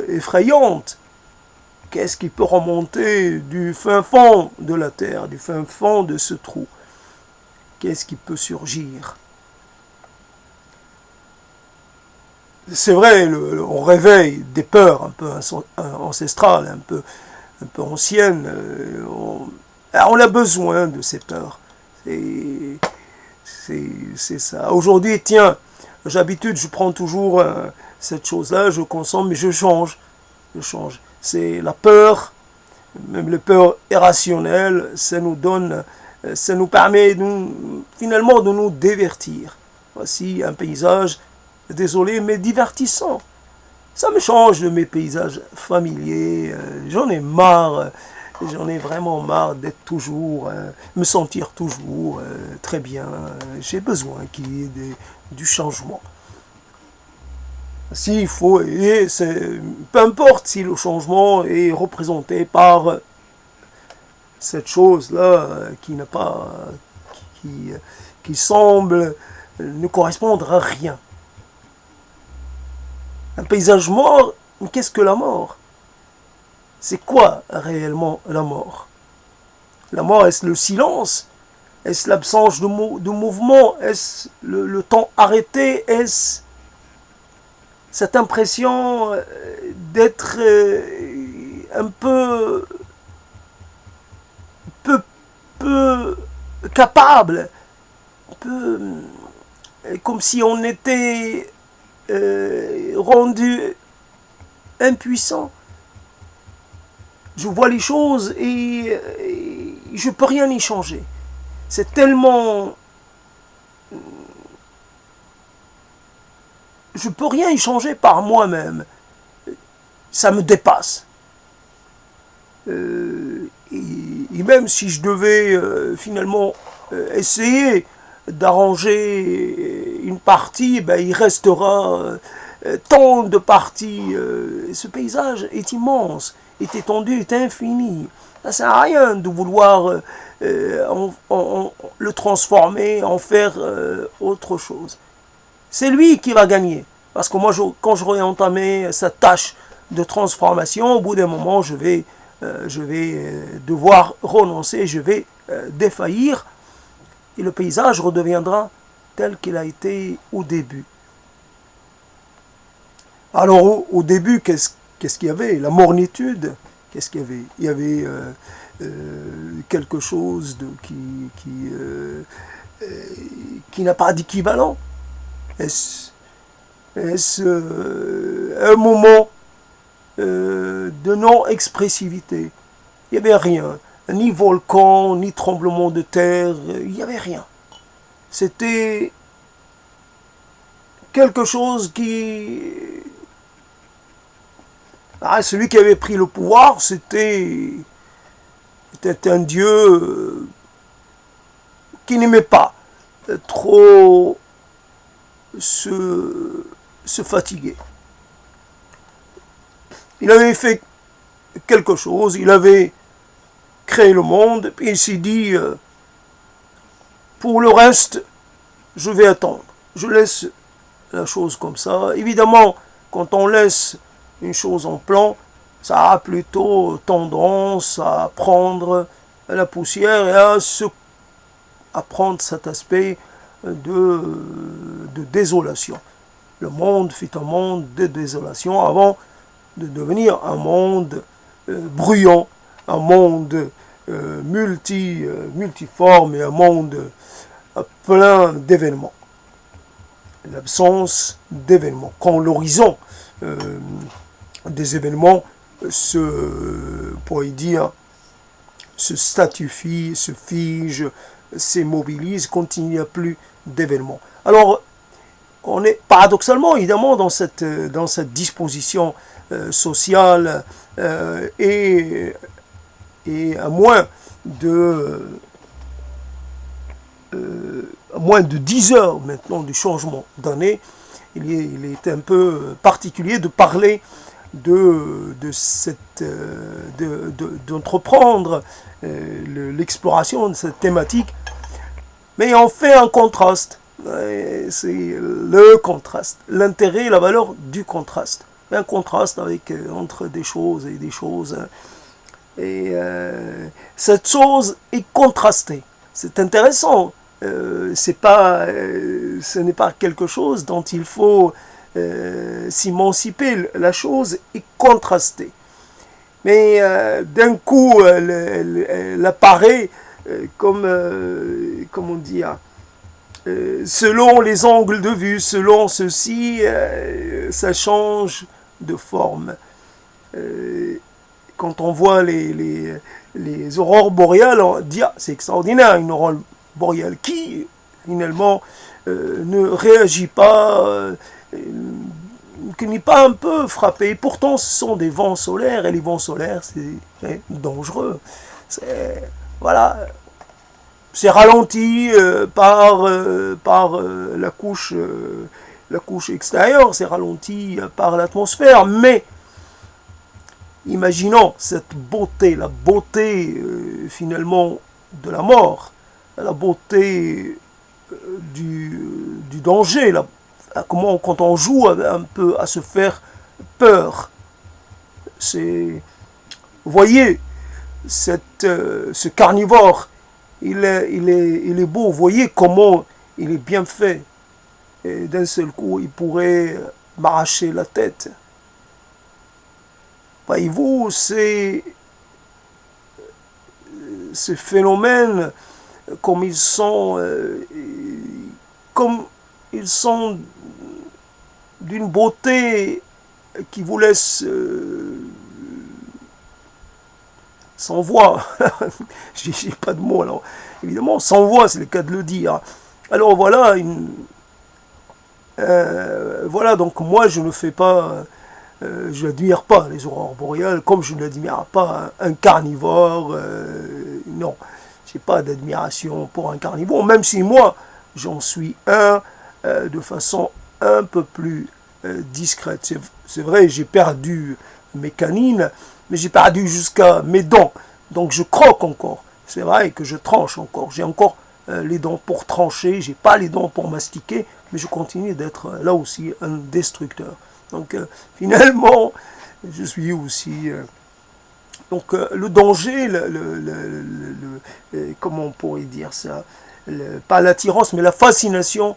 effrayantes. Qu'est-ce qui peut remonter du fin fond de la terre, du fin fond de ce trou? Qu'est-ce qui peut surgir? C'est vrai, on réveille des peurs un peu ancestrales, un peu anciennes. On a besoin de ces peurs. C'est ça. Aujourd'hui, tiens, j'ai l'habitude, je prends toujours cette chose-là, je consomme, mais je change. C'est la peur, même les peurs irrationnelles, ça nous permet finalement de nous divertir. Voici un paysage, désolé, mais divertissant. Ça me change de mes paysages familiers. J'en ai marre, j'en ai vraiment marre d'être toujours, me sentir toujours très bien. J'ai besoin qu'il y ait du changement. S'il faut, et peu importe si le changement est représenté par cette chose-là qui n'a pas, qui semble ne correspondre à rien. Un paysage mort, mais qu'est-ce que la mort? C'est quoi réellement la mort? La mort, est-ce le silence? Est-ce l'absence de mouvement? Est-ce le temps arrêté? Est-ce cette impression d'être un peu capable, comme si on était rendu impuissant? Je vois les choses et je ne peux rien y changer. C'est tellement... Je ne peux rien y changer par moi-même. Ça me dépasse. Et même si je devais finalement essayer d'arranger une partie, ben, il restera tant de parties. Ce paysage est immense, est étendu, est infini. Ça ne sert à rien de vouloir le transformer, en faire autre chose. C'est lui qui va gagner. Parce que moi, quand j'aurai entamé cette tâche de transformation, au bout d'un moment, je vais devoir renoncer, je vais défaillir, et le paysage redeviendra tel qu'il a été au début. Alors, au début, qu'est-ce qu'il y avait? La mornitude. Qu'est-ce qu'il y avait? Il y avait quelque chose qui n'a pas d'équivalent. Est-ce un moment de non-expressivité? Il n'y avait rien. Ni volcan, ni tremblement de terre. Il n'y avait rien. C'était quelque chose qui... celui qui avait pris le pouvoir, c'était était un Dieu qui n'aimait pas trop se fatiguer. Il avait fait quelque chose, il avait créé le monde, puis il s'est dit, pour le reste, je vais attendre. Je laisse la chose comme ça. Évidemment, quand on laisse une chose en plan, ça a plutôt tendance à prendre la poussière et à prendre cet aspect de désolation. Le monde fut un monde de désolation avant de devenir un monde bruyant, un monde multiforme et un monde plein d'événements. L'absence d'événements. Quand l'horizon des événements se statufie, se fige, s'immobilise, quand il n'y a plus d'événements. Alors, on est paradoxalement, évidemment, dans cette disposition sociale et à moins de 10 heures maintenant du changement d'année, il est un peu particulier de parler d'entreprendre l'exploration de cette thématique, mais on fait un contraste. C'est le contraste, l'intérêt et la valeur du contraste. Un contraste entre des choses et des choses. Et cette chose est contrastée. C'est intéressant. Ce n'est pas quelque chose dont il faut s'émanciper. La chose est contrastée. Mais d'un coup, elle apparaît comme on dit, selon les angles de vue, selon ceci, ça change de forme. Quand on voit les aurores boréales, on dit ah, c'est extraordinaire, une aurore boréale qui finalement ne réagit pas, qui n'est pas un peu frappé. Pourtant, ce sont des vents solaires, et les vents solaires, c'est dangereux. Voilà, c'est ralenti par la couche extérieure, c'est ralenti par l'atmosphère, mais imaginons cette beauté, la beauté finalement de la mort, la beauté du danger, comment quand on joue un peu à se faire peur. Vous voyez, ce carnivore, il est beau, vous voyez comment il est bien fait. Et d'un seul coup, il pourrait m'arracher la tête. Voyez-vous, c'est ce phénomène, comme ils sont d'une beauté qui vous laisse sans voix. J'ai pas de mots, alors évidemment, sans voix, c'est le cas de le dire. Alors voilà, voilà, donc moi je ne fais pas, je n'admire pas les aurores boréales, comme je n'admire pas un carnivore, non, j'ai pas d'admiration pour un carnivore, même si moi, j'en suis un de façon un peu plus discrète. C'est vrai, j'ai perdu mes canines, mais j'ai perdu jusqu'à mes dents, donc je croque encore. C'est vrai que je tranche encore, j'ai encore les dents pour trancher, j'ai pas les dents pour mastiquer, mais je continue d'être là aussi un destructeur. Donc finalement, je suis aussi... donc le danger, comment on pourrait dire ça, pas l'attirance, mais la fascination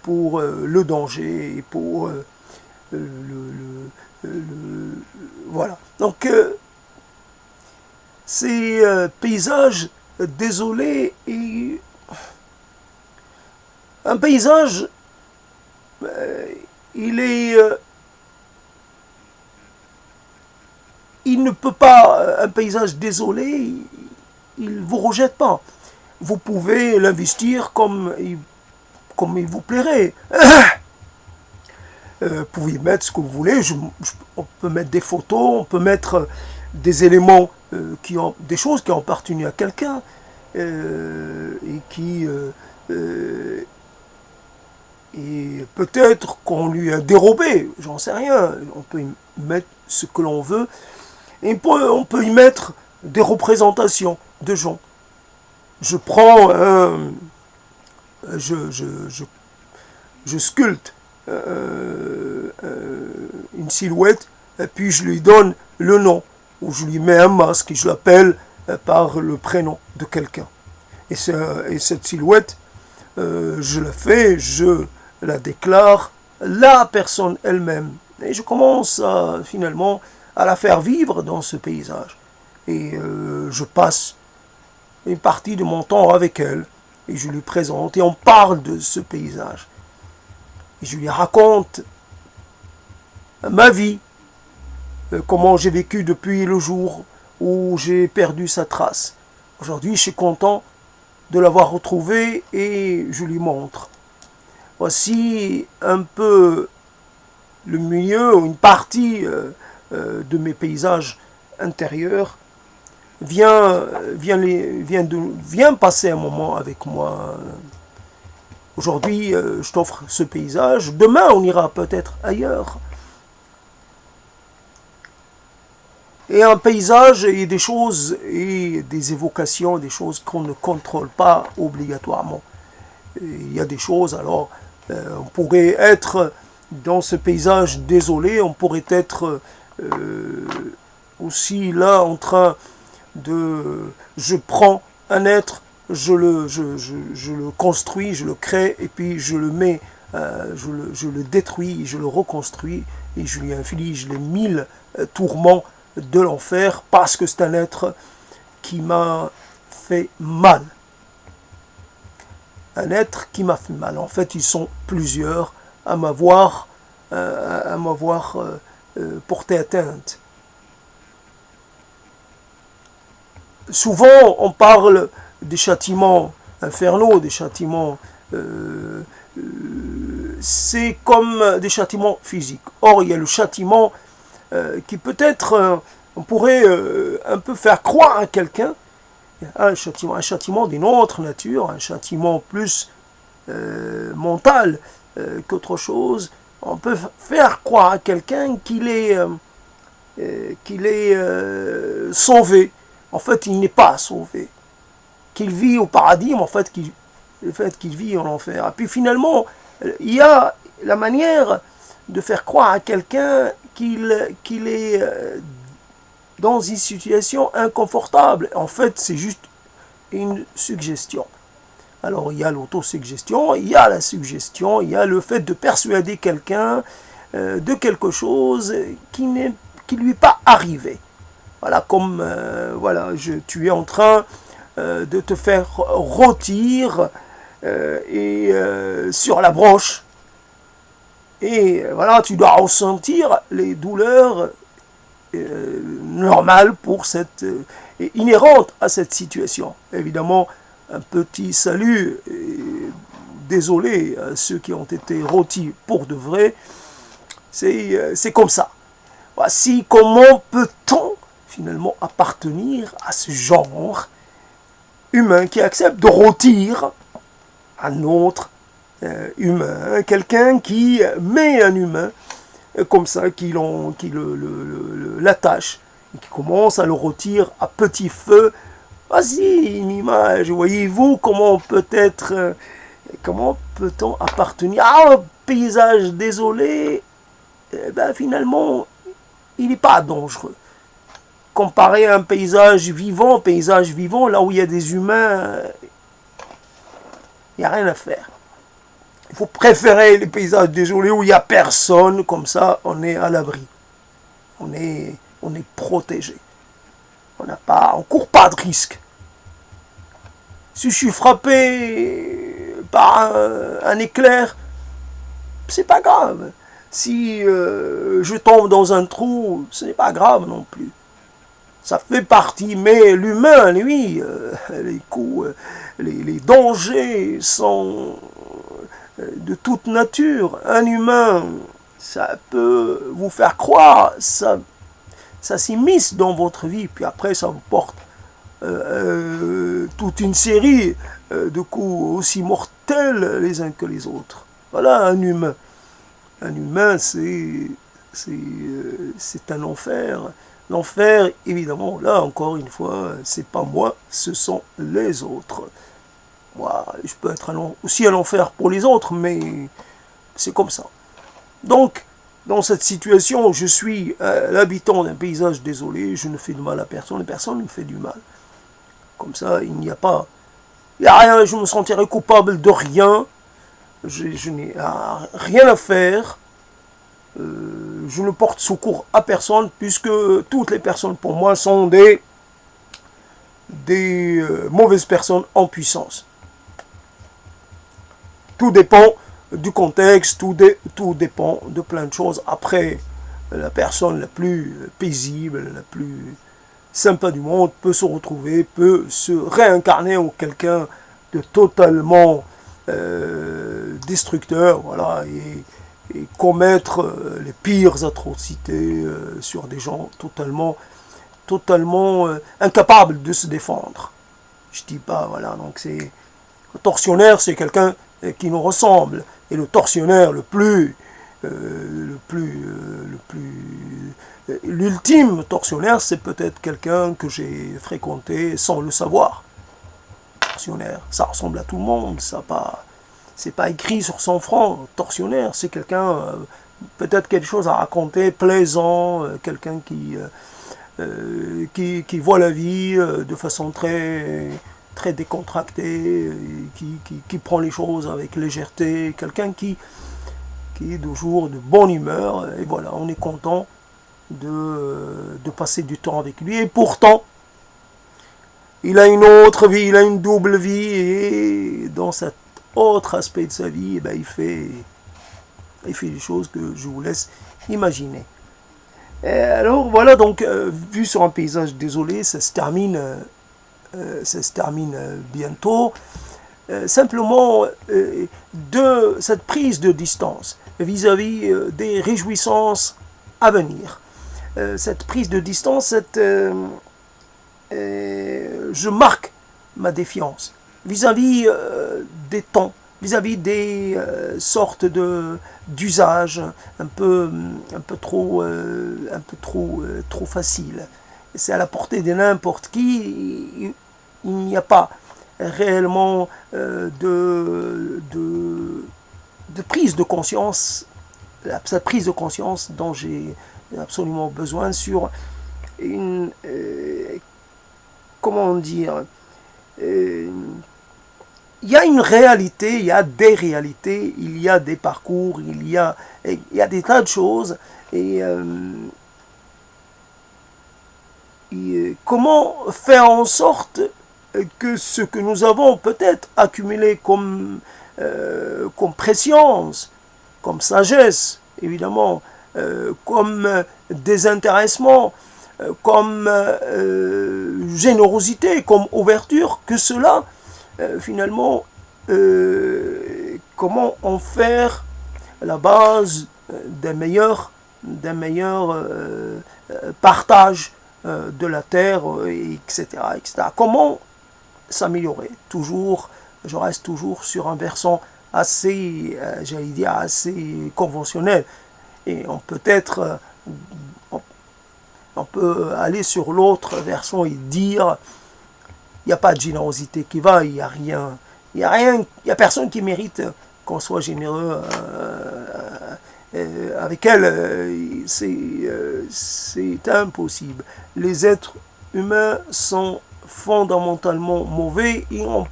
pour le danger et pour voilà. Donc ces paysages désolés et un paysage, il ne peut pas, un paysage désolé, il ne vous rejette pas. Vous pouvez l'investir comme il vous plairait. Vous pouvez mettre ce que vous voulez, on peut mettre des photos, on peut mettre des éléments, des choses qui ont appartenu à quelqu'un, et qui... et peut-être qu'on lui a dérobé, j'en sais rien, on peut y mettre ce que l'on veut, et on peut y mettre des représentations de gens. Je prends je sculpte une silhouette, et puis je lui donne le nom, ou je lui mets un masque et je l'appelle par le prénom de quelqu'un. Et cette silhouette, je la fais, je la déclare la personne elle-même. Et je commence finalement à la faire vivre dans ce paysage. Et je passe une partie de mon temps avec elle, et je lui présente, et on parle de ce paysage. Et je lui raconte ma vie, comment j'ai vécu depuis le jour où j'ai perdu sa trace. Aujourd'hui, je suis content de l'avoir retrouvée et je lui montre. Voici un peu le milieu, ou une partie de mes paysages intérieurs. Viens passer un moment avec moi. Aujourd'hui, je t'offre ce paysage. Demain, on ira peut-être ailleurs. Et un paysage, et des choses, et des évocations, des choses qu'on ne contrôle pas obligatoirement. Et il y a des choses, alors, on pourrait être dans ce paysage désolé, on pourrait être aussi là en train de... Je prends un être, je le construis, je le crée, et puis je le mets, je le détruis, je le reconstruis, et je lui inflige les 1000 tourments de l'enfer, parce que c'est un être qui m'a fait mal. Un être qui m'a fait mal. En fait, ils sont plusieurs à m'avoir porté atteinte. Souvent, on parle des châtiments infernaux, des châtiments... c'est comme des châtiments physiques. Or, il y a le châtiment qui peut-être, on pourrait un peu faire croire à quelqu'un, un châtiment d'une autre nature, un châtiment plus mental qu'autre chose. On peut faire croire à quelqu'un qu'il est sauvé. En fait, il n'est pas sauvé. Qu'il vit au paradis, mais en fait, le fait qu'il vit en enfer. Et puis finalement, il y a la manière de faire croire à quelqu'un qu'il est dans une situation inconfortable. En fait, c'est juste une suggestion. Alors, il y a l'autosuggestion, il y a la suggestion, il y a le fait de persuader quelqu'un de quelque chose qui ne lui est pas arrivé. Voilà, comme tu es en train de te faire rôtir sur la broche. Et voilà, tu dois ressentir les douleurs normales inhérentes à cette situation. Évidemment, un petit salut, désolé à ceux qui ont été rôtis pour de vrai, c'est comme ça. Voici comment peut-on finalement appartenir à ce genre humain qui accepte de rôtir un autre humain, quelqu'un qui met un humain comme ça, qui l'attache, et qui commence à le rôtir à petit feu. Voici une image, voyez-vous comment peut-on appartenir à un paysage désolé. Finalement, il n'est pas dangereux. Comparé à un paysage vivant, là où il y a des humains, il n'y a rien à faire. Il faut préférer les paysages désolés où il n'y a personne, comme ça on est à l'abri. On est protégé. On ne court pas de risque. Si je suis frappé par un éclair, c'est pas grave. Si je tombe dans un trou, ce n'est pas grave non plus. Ça fait partie, mais l'humain, lui, les coups, les dangers sont de toute nature. Un humain, ça peut vous faire croire, ça ça s'immisce dans votre vie, puis après ça vous porte toute une série de coups aussi mortels les uns que les autres. Voilà un humain. Un humain, c'est un enfer. L'enfer, évidemment, là encore une fois, c'est pas moi, ce sont les autres. Moi, je peux être aussi un enfer pour les autres, mais c'est comme ça. Donc, dans cette situation, je suis l'habitant d'un paysage désolé, je ne fais de mal à personne, et personne ne me fait du mal. Comme ça, il n'y a pas... Il n'y a rien, je me sentirai coupable de rien. Je n'ai rien à faire. Je ne porte secours à personne, puisque toutes les personnes pour moi sont des mauvaises personnes en puissance. Tout dépend du contexte, tout dépend de plein de choses. Après, la personne la plus paisible, la plus sympa du monde peut se retrouver, peut se réincarner en quelqu'un de totalement destructeur, voilà, et commettre les pires atrocités sur des gens totalement incapables de se défendre. Je dis pas, voilà, donc c'est... Le tortionnaire, c'est quelqu'un qui nous ressemble, et le tortionnaire l'ultime tortionnaire, c'est peut-être quelqu'un que j'ai fréquenté sans le savoir. Tortionnaire, ça ressemble à tout le monde, c'est pas écrit sur son front. Tortionnaire, c'est quelqu'un, peut-être quelque chose à raconter, plaisant, quelqu'un qui voit la vie de façon très décontractée, qui prend les choses avec légèreté, quelqu'un qui est toujours de bonne humeur, et voilà, on est content de passer du temps avec lui, et pourtant, il a une autre vie, il a une double vie, et dans cet autre aspect de sa vie, eh ben, il fait des choses que je vous laisse imaginer. Et alors voilà, donc, vu sur un paysage désolé, ça se termine bientôt. Simplement de cette prise de distance vis-à-vis des réjouissances à venir. Cette prise de distance, je marque ma défiance vis-à-vis des temps, vis-à-vis des sortes d'usages un peu trop faciles. C'est à la portée de n'importe qui. Il n'y a pas réellement de prise de conscience, cette prise de conscience dont j'ai absolument besoin sur une, comment dire, il y a une réalité, il y a des réalités, il y a des parcours, il y a des tas de choses, et comment faire en sorte que ce que nous avons peut-être accumulé comme préscience, comme sagesse, évidemment, comme désintéressement, comme générosité, comme ouverture, que cela, finalement, comment en faire la base d'un meilleur partage de la terre, etc., etc. Comment s'améliorer? Toujours, je reste toujours sur un versant assez, j'allais dire, assez conventionnel. Et on peut aller sur l'autre versant et dire, il n'y a pas de générosité qui va, il n'y a rien, il n'y a personne qui mérite qu'on soit généreux avec elle, c'est impossible. Les êtres humains sont fondamentalement mauvais, et on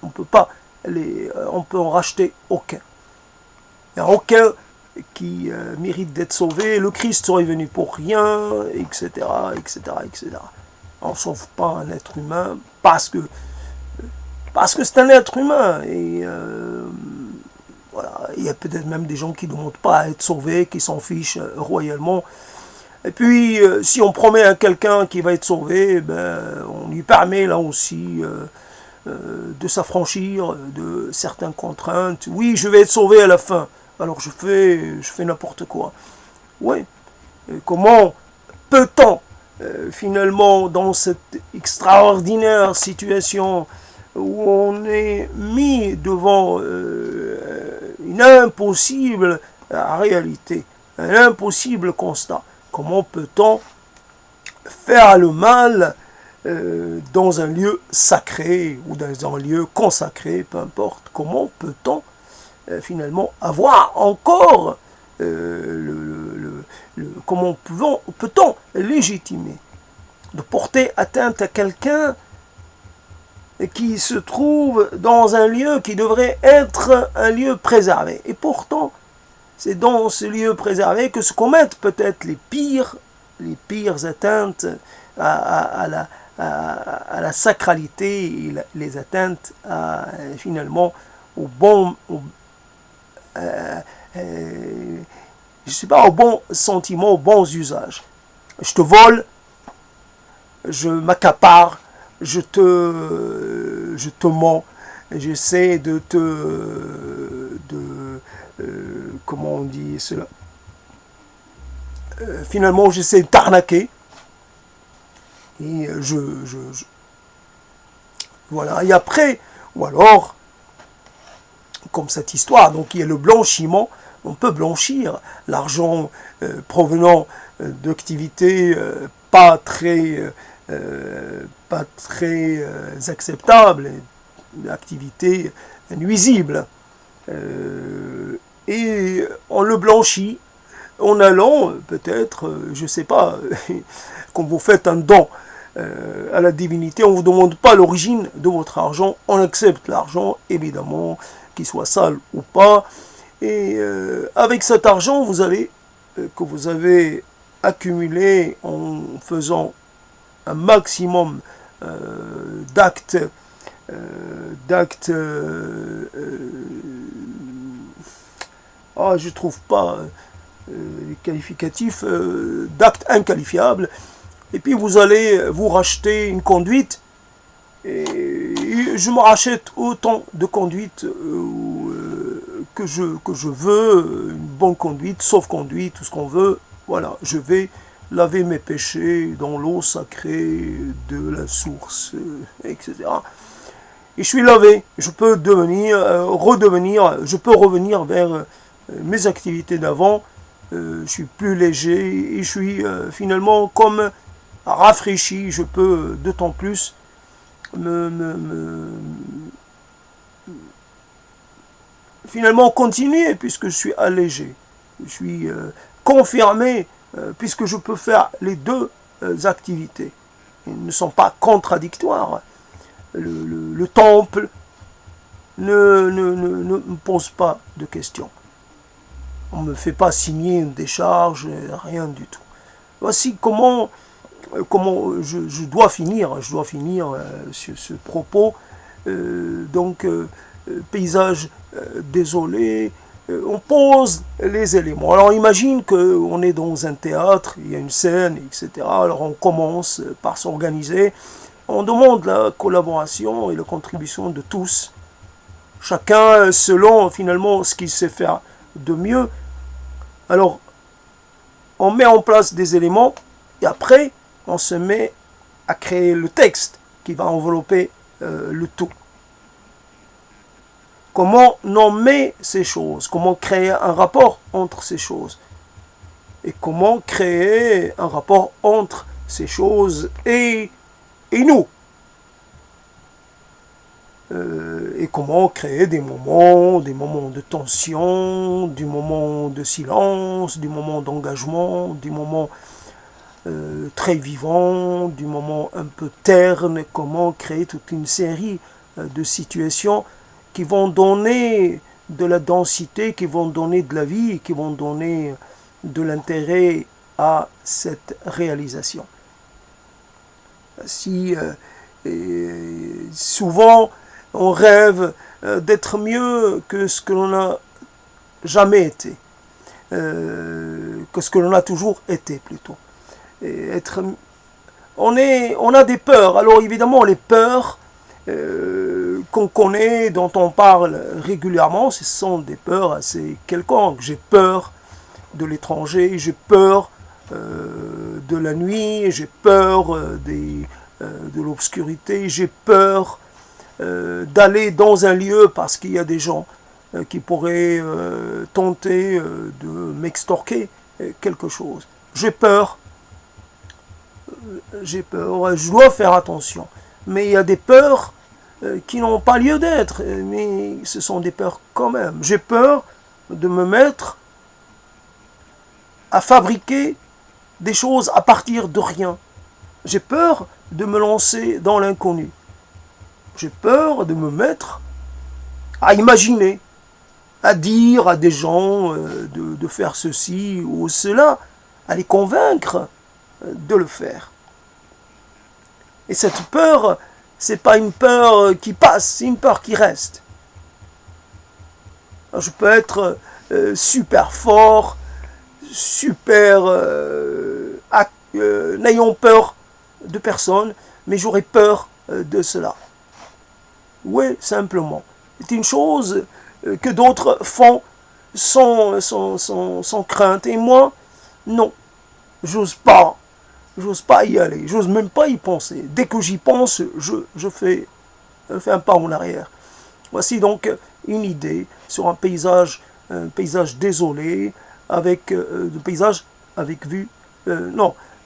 peut pas on peut en racheter aucun. Il n'y a aucun qui mérite d'être sauvé. Le Christ serait venu pour rien, etc., etc., etc. On ne sauve pas un être humain parce que c'est un être humain, et voilà, il y a peut-être même des gens qui ne demandent pas à être sauvés, qui s'en fichent royalement. Et puis, si on promet à quelqu'un qui va être sauvé, ben, on lui permet là aussi de s'affranchir de certaines contraintes. Oui, je vais être sauvé à la fin, alors je fais n'importe quoi. Oui, comment peut-on finalement dans cette extraordinaire situation où on est mis devant une impossible réalité, un impossible constat. Comment peut-on faire le mal dans un lieu sacré ou dans un lieu consacré, peu importe? Comment peut-on finalement avoir encore comment peut-on légitimer de porter atteinte à quelqu'un qui se trouve dans un lieu qui devrait être un lieu préservé? Et pourtant, c'est dans ce lieu préservé que se commettent peut-être les pires atteintes à la sacralité et les atteintes finalement au bon, je sais pas, au bon sentiment, aux bons usages. Je te vole, je m'accapare, je te mens, j'essaie comment on dit cela, finalement j'essaie de t'arnaquer, et voilà, et après, ou alors, comme cette histoire, donc il y a le blanchiment. On peut blanchir l'argent provenant d'activités pas très acceptables, d'activités nuisibles. Et on le blanchit en allant peut-être, je ne sais pas, quand vous faites un don à la divinité, on ne vous demande pas l'origine de votre argent, on accepte l'argent, évidemment, qu'il soit sale ou pas. Et avec cet argent, que vous avez accumulé en faisant un maximum d'actes, je trouve pas les qualificatifs, d'actes inqualifiables, et puis vous allez vous racheter une conduite, et je me rachète autant de conduites que je veux, une bonne conduite, sauf conduite, tout ce qu'on veut. Voilà, je vais laver mes péchés dans l'eau sacrée de la source, etc. Et je suis lavé, je peux je peux revenir vers mes activités d'avant, je suis plus léger, et je suis finalement comme rafraîchi, je peux d'autant plus finalement continuer, puisque je suis allégé, je suis confirmé, puisque je peux faire les deux activités. Ils ne sont pas contradictoires. Le temple ne me pose pas de questions. On ne me fait pas signer une décharge, rien du tout. Voici comment je dois finir sur ce propos. Paysage désolé, on pose les éléments. Alors imagine qu'on est dans un théâtre, il y a une scène, etc. Alors on commence par s'organiser, on demande la collaboration et la contribution de tous, chacun selon finalement ce qu'il sait faire de mieux. Alors on met en place des éléments, et après on se met à créer le texte qui va envelopper le tout. Comment nommer ces choses? Comment créer un rapport entre ces choses? Et comment créer un rapport entre ces choses et nous? Et comment créer des moments de tension, des moments de silence, des moments d'engagement, des moments très vivants, des moments un peu ternes. Comment créer toute une série de situations qui vont donner de la densité, qui vont donner de la vie, qui vont donner de l'intérêt à cette réalisation. Si souvent on rêve d'être mieux que ce que l'on n'a jamais été, que ce que l'on a toujours été plutôt. Et on a des peurs. Alors évidemment les peurs qu'on connaît, dont on parle régulièrement, ce sont des peurs assez quelconques. J'ai peur de l'étranger, j'ai peur de la nuit, j'ai peur de l'obscurité, j'ai peur d'aller dans un lieu parce qu'il y a des gens qui pourraient tenter de m'extorquer quelque chose. J'ai peur, je dois faire attention. Mais il y a des peurs qui n'ont pas lieu d'être, mais ce sont des peurs quand même. J'ai peur de me mettre à fabriquer des choses à partir de rien. J'ai peur de me lancer dans l'inconnu. J'ai peur de me mettre à imaginer, à dire à des gens de faire ceci ou cela, à les convaincre de le faire. Et cette peur, c'est pas une peur qui passe, c'est une peur qui reste. Alors, je peux être super fort, super n'ayant peur de personne, mais j'aurais peur de cela. Oui, simplement. C'est une chose que d'autres font sans crainte. Et moi, non, j'ose pas. J'ose pas y aller, j'ose même pas y penser. Dès que j'y pense, je fais un pas en arrière. Voici donc une idée sur un paysage désolé, avec paysage avec vue,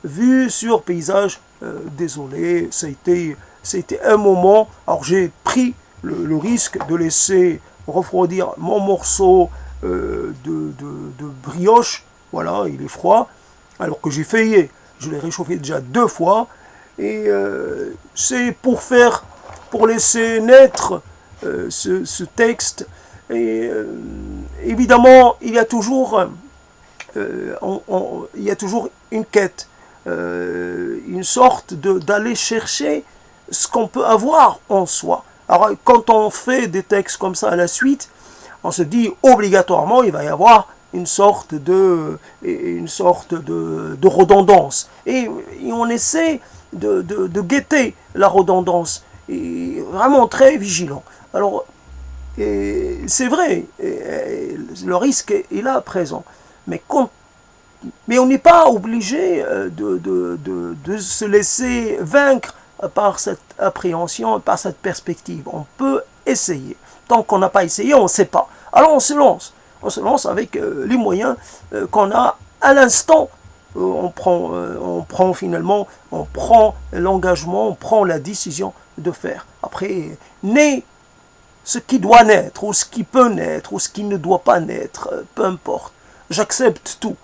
vue sur paysage désolé. C'était un moment. Alors j'ai pris le risque de laisser refroidir mon morceau de brioche. Voilà, il est froid, alors que j'ai failli. Je l'ai réchauffé déjà 2 fois. Et c'est pour laisser naître ce texte. Et évidemment, il y a toujours une quête, une sorte d'aller chercher ce qu'on peut avoir en soi. Alors, quand on fait des textes comme ça à la suite, on se dit obligatoirement, il va y avoir une sorte de redondance. Et on essaie de guetter la redondance, et vraiment très vigilant. Alors, c'est vrai, le risque est là présent. Mais on n'est pas obligé de se laisser vaincre par cette appréhension, par cette perspective. On peut essayer. Tant qu'on n'a pas essayé, on ne sait pas. Alors on se lance. On se lance avec les moyens qu'on a à l'instant. On prend finalement, on prend l'engagement, on prend la décision de faire. Après, naît ce qui doit naître, ou ce qui peut naître, ou ce qui ne doit pas naître, peu importe. J'accepte tout.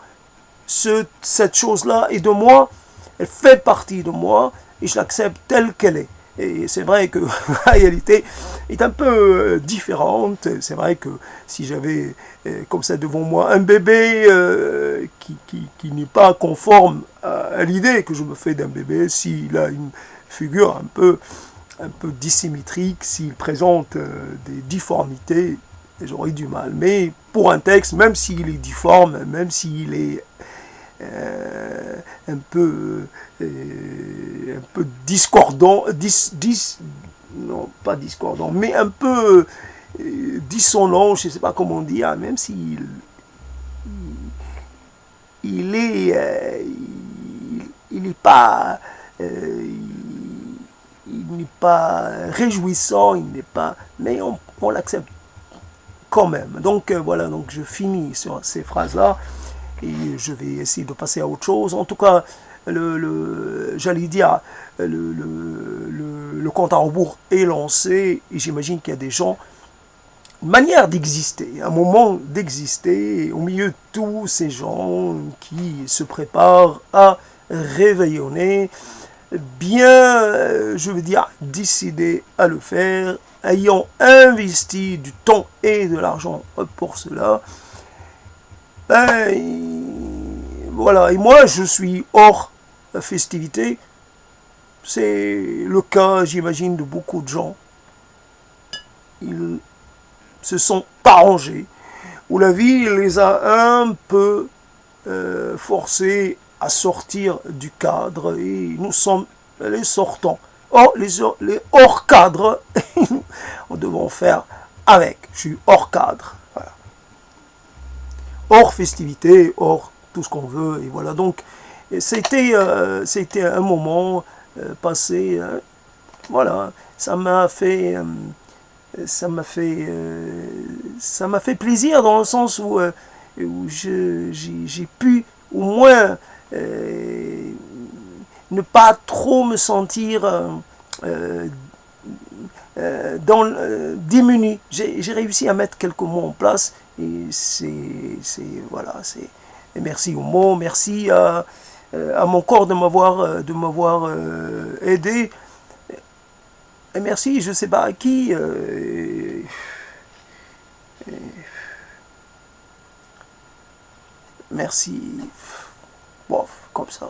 Cette chose-là est de moi, elle fait partie de moi, et je l'accepte telle qu'elle est. Et c'est vrai que la réalité est un peu différente. C'est vrai que si j'avais comme ça devant moi un bébé qui n'est pas conforme à l'idée que je me fais d'un bébé, s'il a une figure un peu dissymétrique, s'il présente des difformités, j'aurais du mal. Mais pour un texte, même s'il est difforme, même s'il est un peu discordant, non pas discordant, mais un peu dissonant, je ne sais pas comment on dit, hein, même s'il il n'est pas réjouissant, il n'est pas, mais on l'accepte quand même. Donc voilà, donc je finis sur ces phrases-là. Et je vais essayer de passer à autre chose. En tout cas, j'allais dire, le compte à rebours est lancé, et j'imagine qu'il y a des gens, une manière d'exister, un moment d'exister, au milieu de tous ces gens qui se préparent à réveillonner, bien, je veux dire, décidés à le faire, ayant investi du temps et de l'argent pour cela. Voilà, et moi je suis hors festivité. C'est le cas, j'imagine, de beaucoup de gens. Ils se sont arrangés, où la vie les a un peu forcés à sortir du cadre, et nous sommes les sortants. Or, les hors cadre, nous devons faire avec. Je suis hors cadre. Hors festivité, hors tout ce qu'on veut, et voilà. Donc, c'était un moment passé, voilà, ça m'a fait, ça m'a fait plaisir dans le sens où j'ai pu au moins ne pas trop me sentir euh, diminué. J'ai réussi à mettre quelques mots en place et voilà, c'est merci aux mots, merci à mon corps de m'avoir aidé. Et merci, je sais pas à qui. Merci. Bof, comme ça.